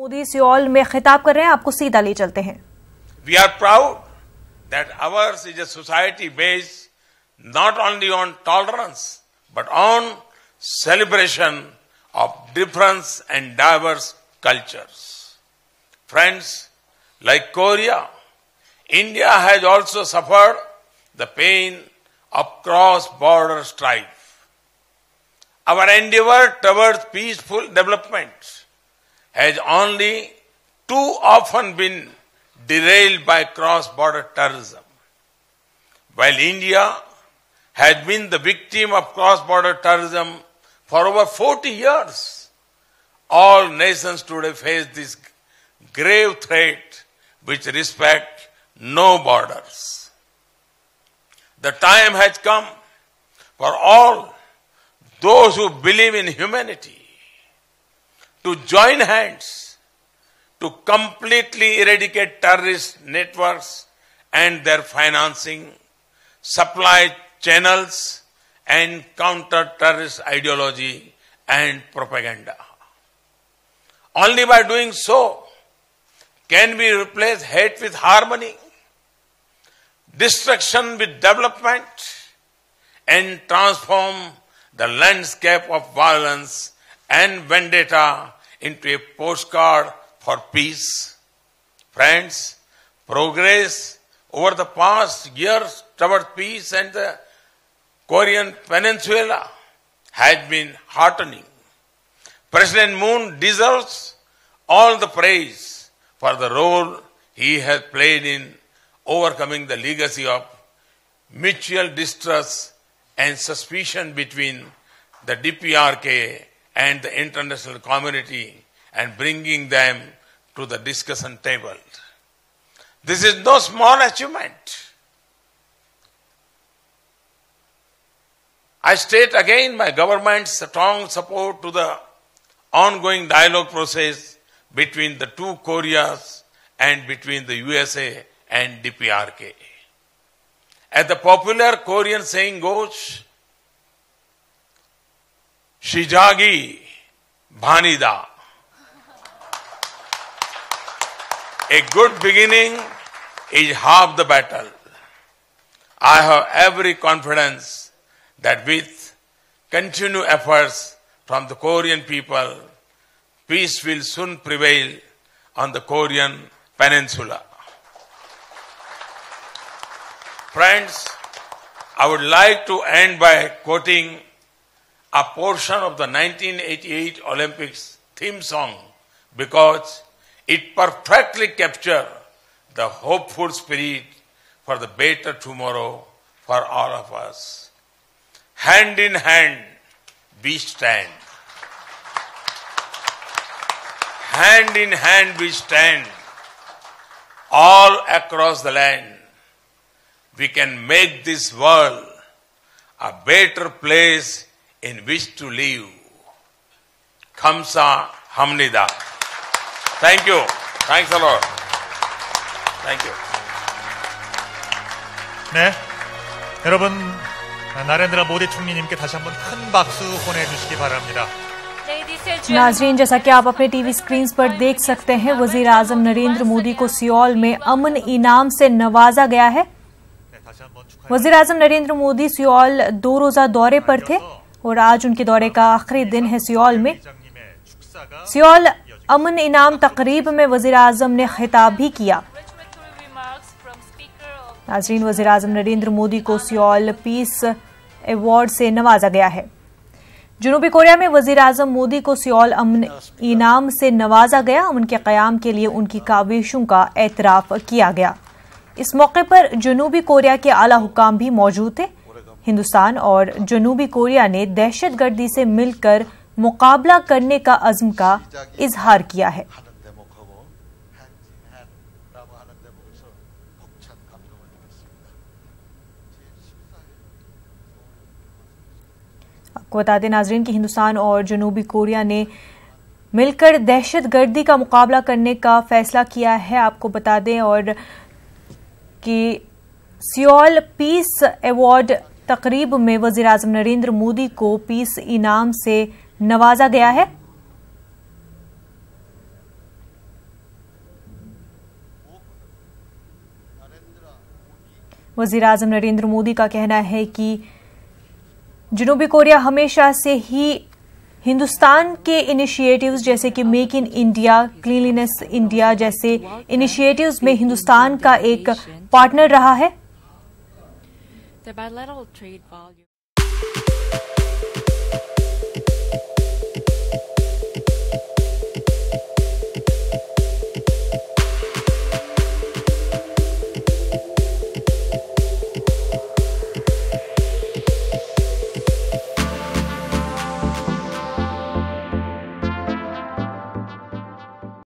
Modi Seoul में खिताब कर रहे हैं, आपको सीधा ले चलते हैं। We are proud that ours is a society based not only on tolerance but on celebration of difference and diverse cultures. Friends, like Korea, India has also suffered the pain of cross-border strife. Our endeavor towards peaceful development has only too often been derailed by cross-border terrorism. While India has been the victim of cross-border terrorism for over 40 years, all nations today face this grave threat which respect no borders. The time has come for all those who believe in humanity to join hands to completely eradicate terrorist networks and their financing, supply channels, and counter-terrorist ideology and propaganda. Only by doing so can we replace hate with harmony, destruction with development, and transform the landscape of violence and vendetta into a postcard for peace. Friends, progress over the past years toward peace and the Korean Peninsula has been heartening. President Moon deserves all the praise for the role he has played in overcoming the legacy of mutual distrust and suspicion between the DPRK and the international community and bringing them to the discussion table. This is no small achievement. I state again my government's strong support to the ongoing dialogue process between the two Koreas and between the USA and DPRK. As the popular Korean saying goes, Shijagi Bhanida. A good beginning is half the battle. I have every confidence that with continued efforts from the Korean people, peace will soon prevail on the Korean Peninsula. Friends, I would like to end by quoting a portion of the 1988 Olympics theme song because it perfectly captures the hopeful spirit for the better tomorrow for all of us. Hand in hand, we stand. Hand in hand, we stand. All across the land, we can make this world a better place in which to live. Kamsa Hamnida. Thank you. Thanks a lot. Thank you. 네, 여러분 나렌드라 모디 총리님께 다시 한번 큰 박수 보내주시기 바랍니다. नाजरीन, जैसा कि आप अपने TV screen पर देख सकते हैं, वजीर आजम नरेंद्र मोदी को सियोल में अमन इनाम से नवाजा गया है। वजीर आजम नरेंद्र मोदी सियोल 2 रोजा दौरे पर थे और आज उनके दौरे का आखिरी दिन है। सियोल में सियोल अमन इनाम तकरीब में वजीर आजम ने खिताब भी किया। नाजरीन, वजीर आजम नरेंद्र मोदी को सियोल पीस अवार्ड से नवाजा गया है। जनूबी कोरिया में वजीर आजम मोदी को सियोल अमन इनाम से नवाजा गया। अमन के कयाम के लिए उनकी काविशों का एतराफ किया गया। इस मौके पर जनूबी कोरिया के आला हुकाम भी मौजूद थे। हिंदुस्तान और जनूबी कोरिया ने दहशतगर्दी से मिलकर मुकाबला करने का अज़्म का इजहार किया है। आपको बता दें नाजरीन कि हिंदुस्तान और जनूबी कोरिया ने मिलकर दहशतगर्दी का मुकाबला करने का फैसला किया है। आपको बता दें और कि सियोल पीस अवार्ड तकरीब में वजीर आजम नरेंद्र मोदी को पीस इनाम से नवाजा गया है। वज़ीर-ए-आज़म नरेंद्र मोदी का कहना है कि जनूबी कोरिया हमेशा से ही हिंदुस्तान के इनिशिएटिव्स जैसे कि make in India, cleanliness India जैसे इनिशिएटिव्स में हिंदुस्तान का एक पार्टनर रहा है।